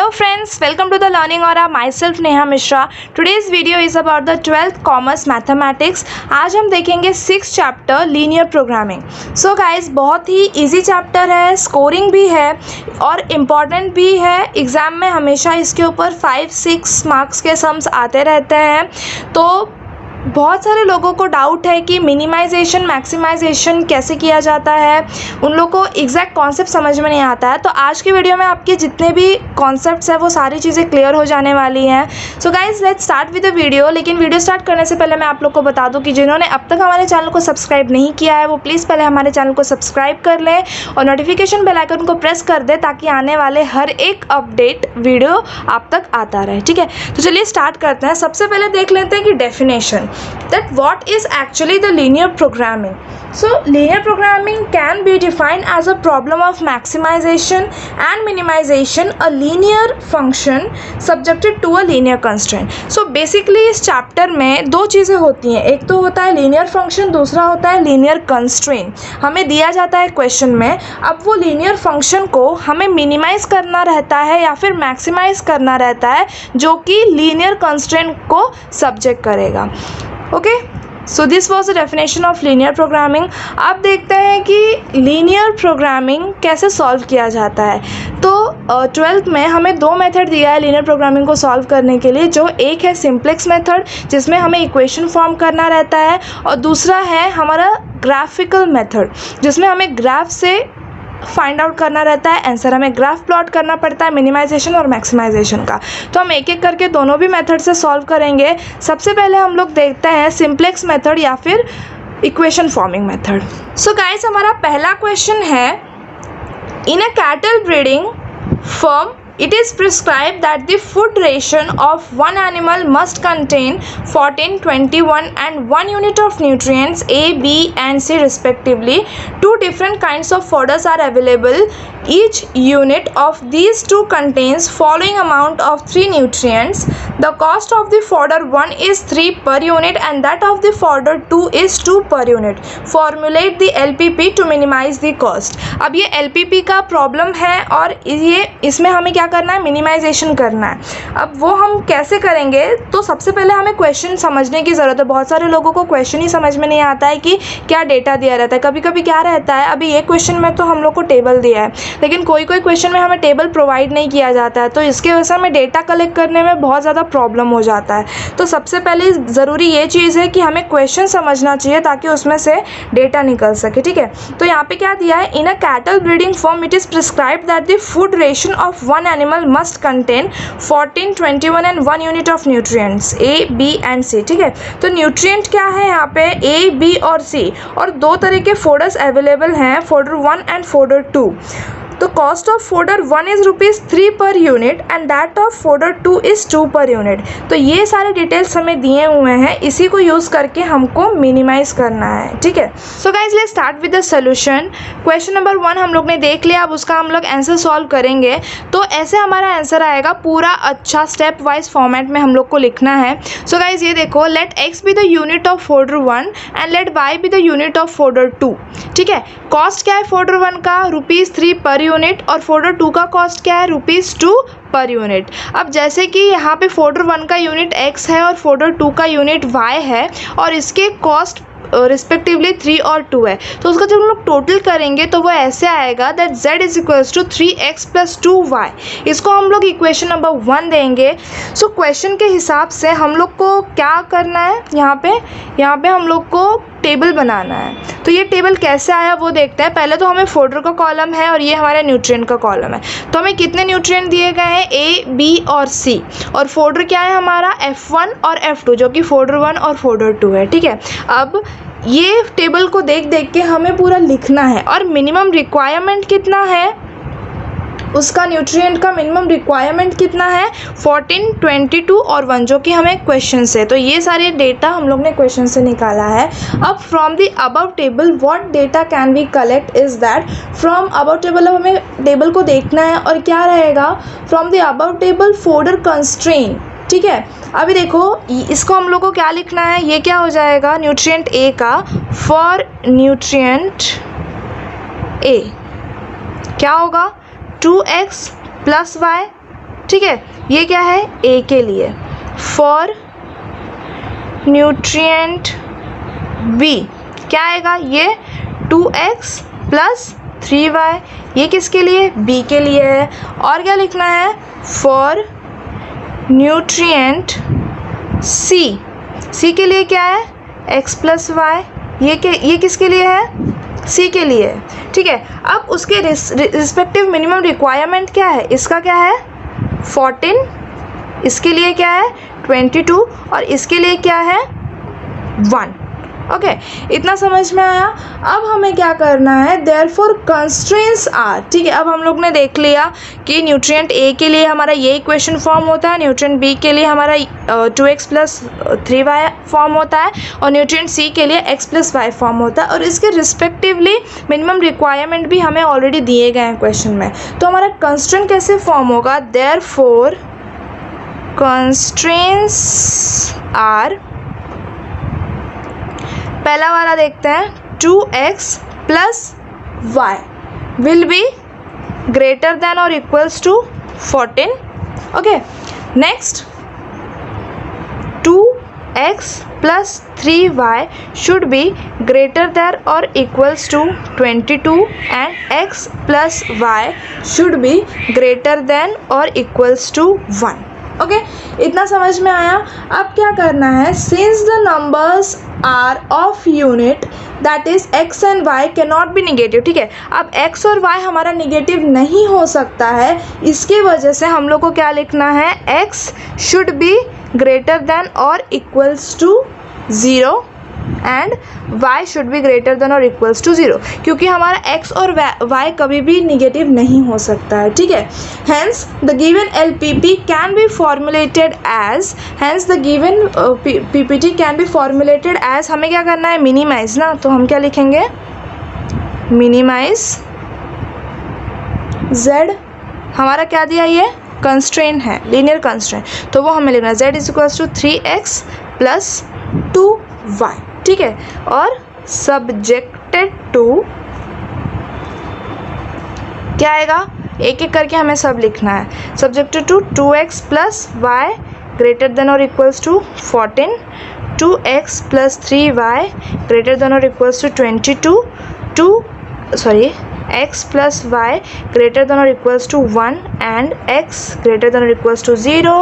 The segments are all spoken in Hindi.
Hello friends, welcome to the Learning Aura. Myself Neha Mishra. Today's video is about the 12th Commerce Mathematics. आज हम देखेंगे 6th chapter linear programming. So guys बहुत ही इजी चैप्टर है, स्कोरिंग भी है और इम्पॉर्टेंट भी है. एग्ज़ाम में हमेशा इसके ऊपर 5-6 मार्क्स के सम्स आते रहते हैं. तो बहुत सारे लोगों को डाउट है कि मिनिमाइजेशन मैक्सिमाइजेशन कैसे किया जाता है, उन लोगों को एग्जैक्ट कॉन्सेप्ट समझ में नहीं आता है. तो आज के वीडियो में आपके जितने भी कॉन्सेप्ट्स हैं वो सारी चीज़ें क्लियर हो जाने वाली हैं. So guys let's start with the video. लेकिन वीडियो स्टार्ट करने से पहले मैं आप लोग को बता दूं कि जिन्होंने अब तक हमारे चैनल को सब्सक्राइब नहीं किया है वो प्लीज़ पहले हमारे चैनल को सब्सक्राइब कर लें और नोटिफिकेशन बेल आइकन को प्रेस कर दें ताकि आने वाले हर एक अपडेट वीडियो आप तक आता रहे. ठीक है, तो चलिए स्टार्ट करते हैं. सबसे पहले देख लेते हैं कि definition, that what is actually the linear programming. So linear programming can be defined as a problem of maximization and minimization a linear function subjected to a linear constraint. So basically इस चैप्टर में दो चीज़ें होती हैं, एक तो होता है linear function, दूसरा होता है linear constraint. हमें दिया जाता है क्वेश्चन में, अब वो linear function को हमें minimize करना रहता है या फिर maximize करना रहता है जो कि linear constraint को subject करेगा. Okay, so this was the definition of linear programming. अब देखते हैं कि लीनियर प्रोग्रामिंग कैसे सॉल्व किया जाता है. तो 12th में हमें दो मेथड दिया है लीनियर प्रोग्रामिंग को सॉल्व करने के लिए. जो एक है सिंप्लेक्स मेथड जिसमें हमें इक्वेशन फॉर्म करना रहता है और दूसरा है हमारा ग्राफिकल मेथड जिसमें हमें ग्राफ से फाइंड आउट करना रहता है आंसर. हमें ग्राफ प्लॉट करना पड़ता है मिनिमाइजेशन और मैक्सिमाइजेशन का. तो हम एक एक करके दोनों भी मेथड से सॉल्व करेंगे. सबसे पहले हम लोग देखते हैं सिंप्लेक्स मेथड या फिर equation forming method. So guys हमारा पहला क्वेश्चन है, in a cattle breeding farm it is prescribed that the food ration of one animal must contain 14, 21 and 1 unit of nutrients A, B and C respectively. Two different kinds of fodders are available. Each unit of these two contains following amount of 3 nutrients. The cost of the fodder 1 is 3 per unit and that of the fodder 2 is 2 per unit. Formulate the LPP to minimize the cost. अब ये LPP का प्रॉब्लम है और ये इसमें हमें क्या करना है, मिनिमाइजेशन करना है. अब वो हम कैसे करेंगे, तो सबसे पहले हमें क्वेश्चन समझने की ज़रूरत है. बहुत सारे लोगों को क्वेश्चन ही समझ में नहीं आता है कि क्या डेटा दिया रहता है. कभी कभी क्या रहता है, अभी ये क्वेश्चन में तो हम लोग को टेबल दिया है लेकिन कोई कोई क्वेश्चन में हमें टेबल प्रोवाइड नहीं किया जाता है. तो इसके वजह से हमें डेटा कलेक्ट करने में बहुत ज़्यादा प्रॉब्लम हो जाता है. तो सबसे पहले ज़रूरी ये चीज़ है कि हमें क्वेश्चन समझना चाहिए ताकि उसमें से डेटा निकल सके. ठीक है, तो यहाँ पे क्या दिया है, in a cattle breeding form it is prescribed that the food ration of one animal must contain 14, 21 and 1 unit of nutrients A, B and C. ठीक है, तो न्यूट्रिएंट क्या है यहाँ पे, A, B और C. और दो तरह के फोडर्स अवेलेबल हैं, फोडर 1 एंड फोडर 2. तो cost of fodder 1 is ₹3 per unit and that of fodder 2 is 2 per unit. तो ये सारे डिटेल्स हमें दिए हुए हैं, इसी को यूज़ करके हमको मिनिमाइज करना है. ठीक है, so guys let's start with the solution. Question number 1 हम लोग ने देख लिया, अब उसका हम लोग आंसर सॉल्व करेंगे. तो ऐसे हमारा आंसर आएगा, पूरा अच्छा स्टेप वाइज फॉर्मेट में हम लोग को लिखना है. सो गाइज ये देखो, let x be the unit of fodder 1 and let y be the unit of fodder 2. ठीक है, कॉस्ट क्या है फोडर 1 का, ₹3 पर यूनिट और फोडर 2 का कॉस्ट क्या है, ₹2 पर यूनिट. अब जैसे कि यहाँ पे फोडर 1 का यूनिट x है और फोडर 2 का यूनिट y है और इसके कॉस्ट रिस्पेक्टिवली 3 और 2 है, तो उसका जब हम लोग टोटल करेंगे तो वो ऐसे आएगा that z is equals to 3x + 2y. इसको हम लोग इक्वेशन नंबर 1 देंगे. सो क्वेश्चन के हिसाब से हम लोग को क्या करना है, यहाँ पे हम लोग को टेबल बनाना है. तो ये टेबल कैसे आया वो देखते हैं. पहले तो हमें फोडर का कॉलम है और ये हमारा न्यूट्रिएंट का कॉलम है. तो हमें कितने न्यूट्रिएंट दिए गए हैं, A, B और C. और फोडर क्या है हमारा, F1 और F2 जो कि फोडर 1 और फोडर 2 है. ठीक है, अब ये टेबल को देख देख के हमें पूरा लिखना है. और मिनिमम रिक्वायरमेंट कितना है, उसका न्यूट्रिएंट का मिनिमम रिक्वायरमेंट कितना है, 14, 22 और 1 जो कि हमें क्वेश्चन से. तो ये सारे डेटा हम लोग ने क्वेश्चन से निकाला है. अब from the above table what data can be collect is that, from above table अब हमें टेबल को देखना है और क्या रहेगा, from the above table fodder constraint. ठीक है, अभी देखो इसको हम लोग को क्या लिखना है, ये क्या हो जाएगा, न्यूट्रिएंट ए का, फॉर न्यूट्रिएंट ए क्या होगा, 2x + y ठीक है, ये क्या है ए के लिए, फॉर न्यूट्रिएंट बी क्या आएगा, ये 2x प्लस 3y, ये किसके लिए, बी के लिए है। और क्या लिखना है, फॉर न्यूट्रिएंट सी, सी के लिए क्या है, x प्लस वाई, ये किसके लिए है, सी के लिए है, ठीक है। अब उसके रिस्पेक्टिव मिनिमम रिक्वायरमेंट क्या है, इसका क्या है 14, इसके लिए क्या है 22 और इसके लिए क्या है 1। ओके, इतना समझ में आया। अब हमें क्या करना है, देयरफॉर कंस्ट्रेंट्स आर, ठीक है। अब हम लोग ने देख लिया कि न्यूट्रिएंट ए के लिए हमारा ये इक्वेशन फॉर्म होता है, न्यूट्रिएंट बी के लिए हमारा 2x प्लस 3y फॉर्म होता है और न्यूट्रिएंट सी के लिए x प्लस वाई फॉर्म होता है, और इसके रिस्पेक्टिवली मिनिमम रिक्वायरमेंट भी हमें ऑलरेडी दिए गए हैं क्वेश्चन में। तो हमारा कंस्ट्रेंट कैसे फॉर्म होगा, देयरफॉर कंस्ट्रेंट्स आर, पहला वाला देखते हैं, 2x plus y will be greater than और equals to 14। Okay, next 2x plus 3y should be greater than और equals to 22 and x plus y should be greater than और इक्वल्स टू 1। ओके, इतना समझ में आया। अब क्या करना है, since the numbers are of unit that is x and y can not be negative, ठीक है। अब x और y हमारा निगेटिव नहीं हो सकता है, इसकी वजह से हम लोग को क्या लिखना है, x should be greater than और equals to 0 and y should be greater than और इक्वल्स टू 0, क्योंकि हमारा x और y कभी भी निगेटिव नहीं हो सकता है, ठीक है। Hence the given LPP can be formulated as, hence the given PPT can be formulated as, हमें क्या करना है, मिनिमाइज ना, तो हम क्या लिखेंगे, मिनिमाइज z, हमारा क्या दिया, ये कंस्ट्रेंट है, लीनियर कंस्ट्रेंट, तो वो हमें लिखना है z is equals to 3x plus 2y, ठीक है। और सब्जेक्टेड टू क्या आएगा, एक एक करके हमें सब लिखना है, subjected to 2x plus y greater than और equals to 14, 2x plus 3y greater than और equals to 22, x plus y greater than or equals to 1 and x greater than or equals to 0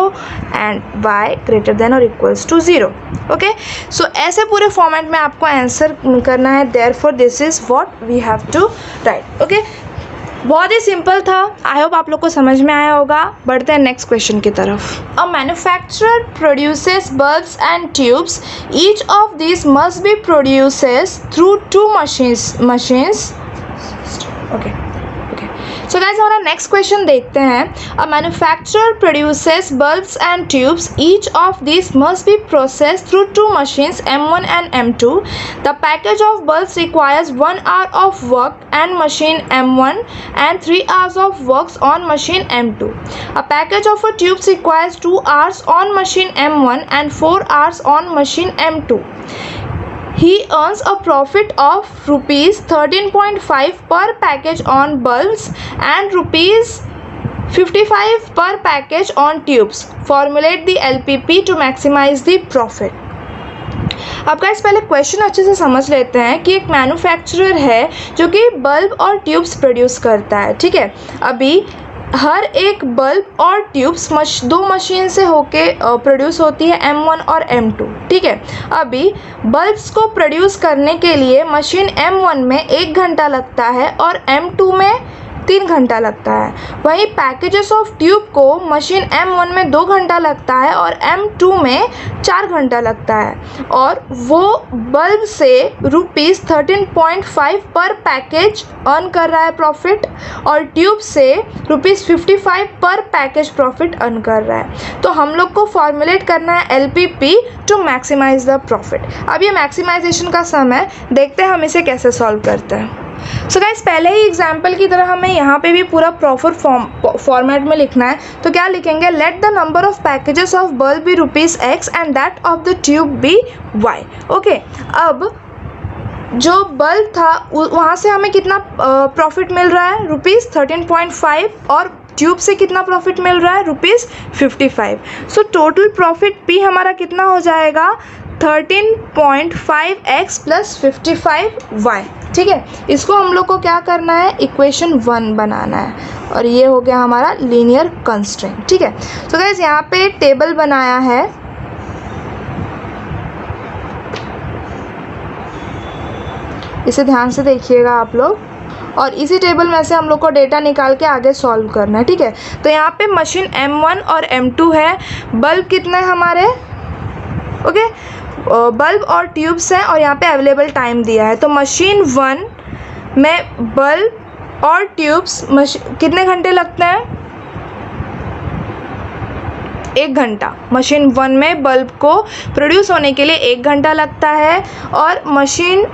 and y greater than or equals to 0। Okay, सो ऐसे पूरे फॉर्मेट में आपको आंसर करना है, therefore this is what we have to write। Okay, बहुत ही सिंपल था, आई होप आप लोग को समझ में आया होगा। बढ़ते हैं नेक्स्ट क्वेश्चन की तरफ। A manufacturer produces bulbs and tubes, each of this must be produces through 2 machines. Okay, so guys हमारा नेक्स्ट क्वेश्चन देखते हैं। A manufacturer produces bulbs and tubes, each of this must be processed through 2 machines M1 and M2। The package of bulbs requires 1 hour of work and machine M1 and 3 hours of works on machine M2। A package of a tubes requires 2 hours on machine M1 and 4 hours on machine M2। He earns a profit of rupees 13.5 per package on bulbs and rupees 55 per package on tubes। Formulate the LPP to maximize the profit। अब गाइस पहले क्वेश्चन अच्छे से समझ लेते हैं कि एक मैन्युफैक्चरर है जो कि बल्ब और ट्यूब्स प्रोड्यूस करता है, ठीक है। अभी हर एक बल्ब और ट्यूब्स 2 मशीन से होके प्रोड्यूस होती है, M1 और M2, ठीक है। अभी बल्ब्स को प्रोड्यूस करने के लिए मशीन M1 में 1 घंटा लगता है और M2 में 3 घंटा लगता है। वहीं पैकेजेस ऑफ ट्यूब को मशीन M1 में 2 घंटा लगता है और M2 में 4 घंटा लगता है, और वो बल्ब से रुपीज़ 13.5 पर पैकेज अर्न कर रहा है प्रॉफिट, और ट्यूब से रुपीज़ 55 पर पैकेज प्रॉफिट अर्न कर रहा है। तो हम लोग को फॉर्मुलेट करना है LPP to maximize the profit. अब ये मैक्सिमाइजेशन का समय देखते हैं हम इसे कैसे सॉल्व करते हैं। सो गाइस पहले ही एग्जाम्पल की तरह हमें यहाँ पे भी पूरा प्रॉपर फॉर्मेट में लिखना है। तो क्या लिखेंगे, let the number of packages of bulb be ₹X and that of the tube be Y। Okay, अब जो बल्ब था वहाँ से हमें कितना प्रॉफिट मिल रहा है, ₹13.5, और ट्यूब से कितना प्रॉफिट मिल रहा है, ₹55। सो टोटल प्रॉफिट पी हमारा कितना हो जाएगा, 13.5x प्लस 55y। ठीक है, इसको हम लोग को क्या करना है, इक्वेशन 1 बनाना है, और ये हो गया हमारा लीनियर कंस्ट्रेंट। ठीक है, तो गाइस यहाँ पे टेबल बनाया है, इसे ध्यान से देखिएगा आप लोग, और इसी टेबल में से हम लोग को डेटा निकाल के आगे सॉल्व करना है। ठीक है, तो यहाँ पे मशीन M1 और M2 है, बल्ब कितना है हमारे, ओके, बल्ब और ट्यूब्स हैं, और यहाँ पे अवेलेबल टाइम दिया है। तो मशीन 1 में बल्ब और ट्यूब्स कितने घंटे लगते हैं, 1 घंटा। मशीन 1 में बल्ब को प्रोड्यूस होने के लिए 1 घंटा लगता है, और मशीन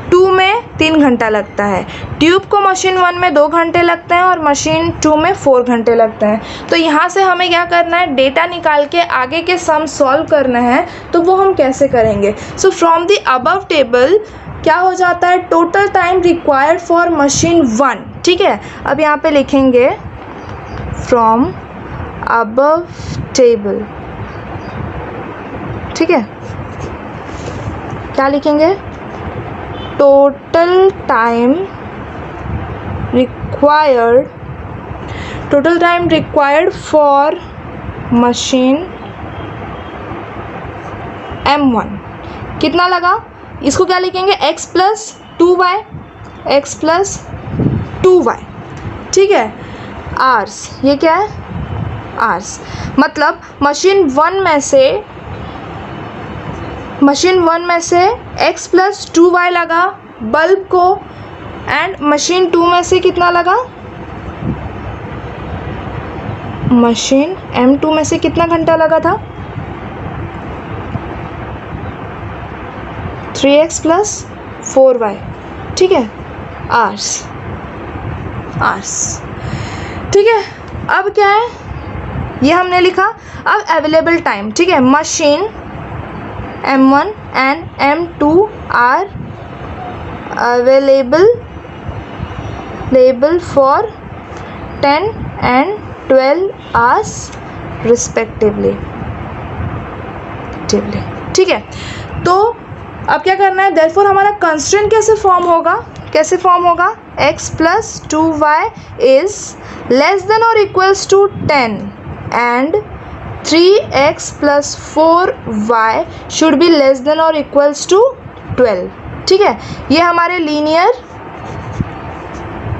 2 में 3 घंटा लगता है। ट्यूब को मशीन 1 में 2 घंटे लगते हैं, और मशीन 2 में 4 घंटे लगते हैं। तो यहाँ से हमें क्या करना है, डेटा निकाल के आगे के सम सॉल्व करना है। तो वो हम कैसे करेंगे, so from the above table क्या हो जाता है, total time required for machine 1। ठीक है, अब यहाँ पे लिखेंगे फ्रॉम अबव टेबल। ठीक है, क्या लिखेंगे, total time required for machine M1 कितना लगा, इसको क्या लिखेंगे, x प्लस 2y। ठीक है, आवर्स, ये क्या है, आवर्स, मतलब मशीन 1 में से x प्लस 2y लगा बल्ब को, एंड मशीन 2 में से कितना लगा, मशीन M2 में से कितना घंटा लगा था, 3x प्लस 4y। ठीक है, आवर्स। ठीक है, अब क्या है, ये हमने लिखा। अब अवेलेबल टाइम, ठीक है, machine M1 and M2 are available for 10 and 12 hours respectively। ठीक है, तो अब क्या करना है, therefore हमारा कंस्ट्रेंट कैसे फॉर्म होगा, x plus 2y is less than or equals to 10 and 3x plus 4y should be less than or equals to 12। ठीक है, ये हमारे लीनियर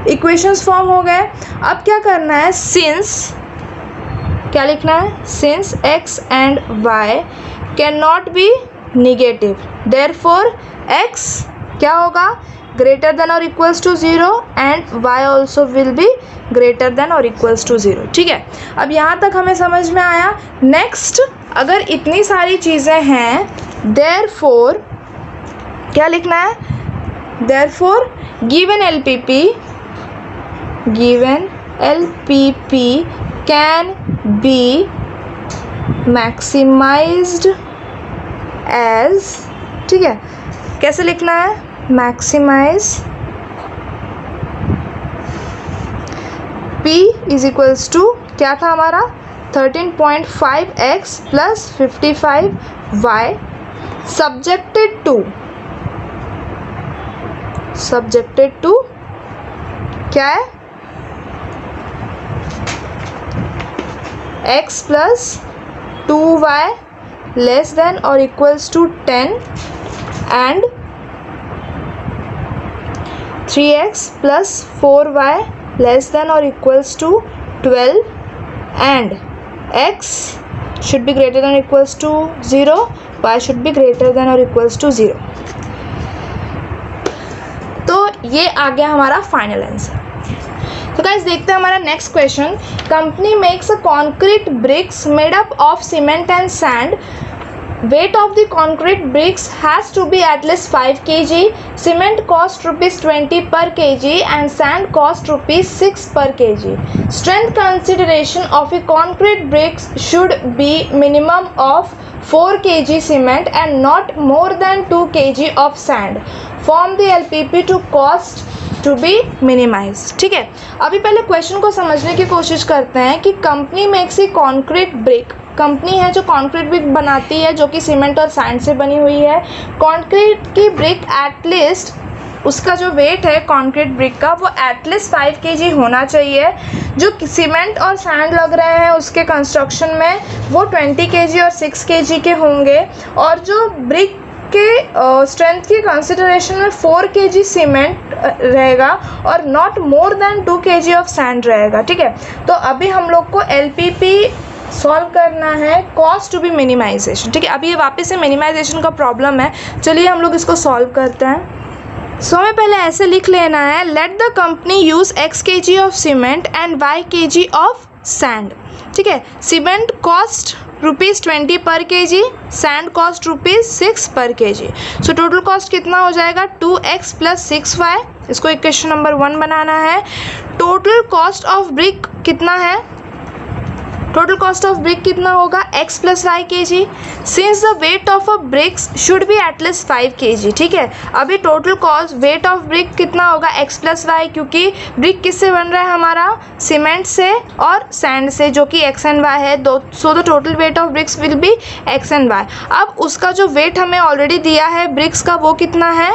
इक्वेशंस फॉर्म हो गए। अब क्या करना है, सिंस, क्या लिखना है, since x and y can not be negative, therefore x क्या होगा, ग्रेटर देन और equals to 0 and y also will be greater than और इक्वल्स टू 0। ठीक है, अब यहाँ तक हमें समझ में आया। नेक्स्ट, अगर इतनी सारी चीज़ें हैं, देयरफॉर क्या लिखना है, therefore given LPP can be maximized as, ठीक है, कैसे लिखना है, maximize P is equals to क्या था हमारा, 13.5x plus 55y subjected to क्या है, x plus 2y less than और equals to 10 and 3x plus 4y less than or equals to 12 and x should be greater than or equals to 0, y should be greater than or equals to 0। तो ये आ गया हमारा फाइनल आंसर। तो गाइस देखते हैं हमारा next question. Company makes a concrete bricks made up of cement and sand. Weight of the concrete bricks has to be at least 5 kg. Cement cost ₹20 per kg and sand cost ₹6 per kg. Strength consideration of a concrete bricks should be minimum of 4 kg cement and not more than 2 kg of sand. Form the LPP to cost to be minimize. ठीक है, अभी पहले क्वेश्चन को समझने की कोशिश करते हैं कि company makes a concrete brick. Company है जो कॉन्क्रीट ब्रिक बनाती है जो कि सीमेंट और सैंड से बनी हुई है। कॉन्क्रीट की ब्रिक एटलीस्ट उसका जो वेट है कॉन्क्रीट ब्रिक का वो एटलीस्ट 5 kg होना चाहिए। जो सीमेंट और सैंड लग रहे हैं उसके कंस्ट्रक्शन में वो 20 kg और 6 kg के होंगे। और जो ब्रिक के स्ट्रेंथ की कंसिडरेशन में 4 kg सीमेंट रहेगा और not more than 2 kg of sand रहेगा। ठीक है, तो अभी हम लोग को LPP सॉल्व करना है, कॉस्ट टू बी मिनिमाइजेशन। ठीक है, अभी ये वापस से मिनिमाइजेशन का प्रॉब्लम है, चलिए हम लोग इसको सॉल्व करते हैं। सो हमें पहले ऐसे लिख लेना है, let the company use X kg of cement and Y kg of sand. ठीक है, सीमेंट कॉस्ट ₹20 पर kg, सैंड कॉस्ट ₹6 पर kg। सो टोटल कॉस्ट कितना हो जाएगा 2x + 6y। इसको इक्वेशन नंबर 1 बनाना है। टोटल कॉस्ट ऑफ ब्रिक कितना है, टोटल कॉस्ट ऑफ ब्रिक कितना होगा x + y kg। Since the weight of a bricks should be at least 5 kg। ठीक है, अभी total cost weight of brick कितना होगा x + y, क्योंकि ब्रिक किससे बन रहा है हमारा, सीमेंट से और सैंड से, जो कि x and y है। So the total weight of BRICS will be x and y। अब उसका जो वेट हमें ऑलरेडी दिया है ब्रिक्स का वो कितना है,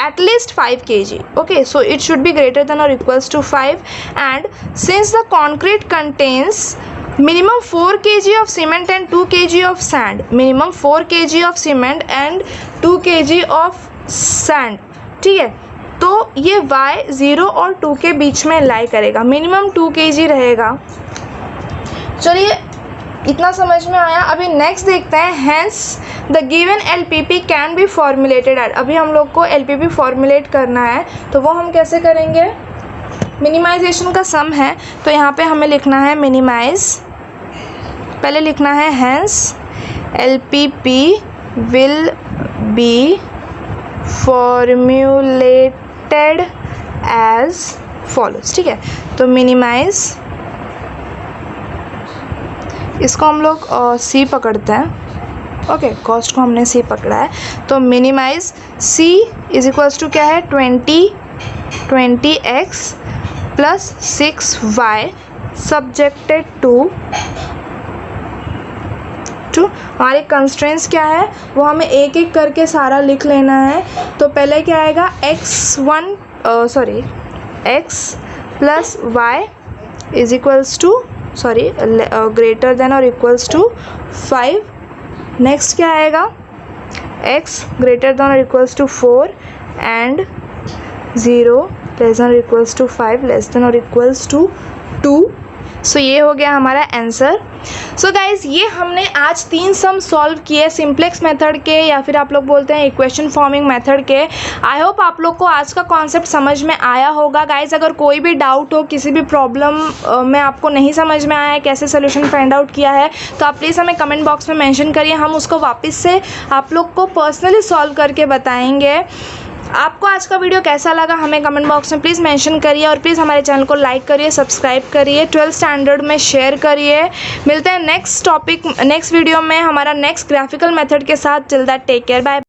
at least 5 kg। Okay, so it should be greater than और equals to 5। And since the concrete contains minimum 4 kg of cement and 2 kg of sand, minimum 4 kg of cement and 2 kg of sand। ठीक है, तो ये y 0 और 2 के बीच में लाई करेगा, मिनिमम 2 kg रहेगा। चलिए इतना समझ में आया। अभी नेक्स्ट देखते हैं, hence the given LPP can be formulated at. अभी हम लोग को LPP फॉर्मुलेट करना है, तो वो हम कैसे करेंगे, मिनिमाइजेशन का सम है, तो यहाँ पे हमें लिखना है मिनिमाइज, पहले लिखना है hence LPP will be formulated as follows. ठीक है, तो मिनिमाइज, इसको हम लोग C पकड़ते हैं। ओके, कॉस्ट को हमने C पकड़ा है, तो minimize C is equals to क्या है 20x + 6y सब्जेक्टेड टू हमारे कंस्ट्रेंट्स क्या है वो हमें एक एक करके सारा लिख लेना है। तो पहले क्या आएगा x + y is equals to greater than और इक्वल्स टू 5। नेक्स्ट क्या आएगा x ग्रेटर देन और equals to 4 and 0 less than और इक्वल्स टू 5 लेस देन और इक्वल्स टू 2। सो ये हो गया हमारा आंसर। सो गाइज, ये हमने आज 3 सम सॉल्व किए सिंप्लेक्स मेथड के, या फिर आप लोग बोलते हैं इक्वेशन फॉर्मिंग मेथड के। आई होप आप लोग को आज का कॉन्सेप्ट समझ में आया होगा। गाइज, अगर कोई भी डाउट हो, किसी भी प्रॉब्लम में आपको नहीं समझ में आया है, कैसे सोल्यूशन फाइंड आउट किया है, तो आप प्लीज़ हमें कमेंट बॉक्स में मेंशन करिए, हम उसको वापस से आप लोग को पर्सनली सॉल्व करके बताएंगे। आपको आज का वीडियो कैसा लगा हमें कमेंट बॉक्स में प्लीज़ मेंशन करिए, और प्लीज़ हमारे चैनल को लाइक करिए, सब्सक्राइब करिए, 12th स्टैंडर्ड में शेयर करिए। मिलते हैं नेक्स्ट वीडियो में हमारा नेक्स्ट ग्राफिकल मेथड के साथ। Till that take care, bye.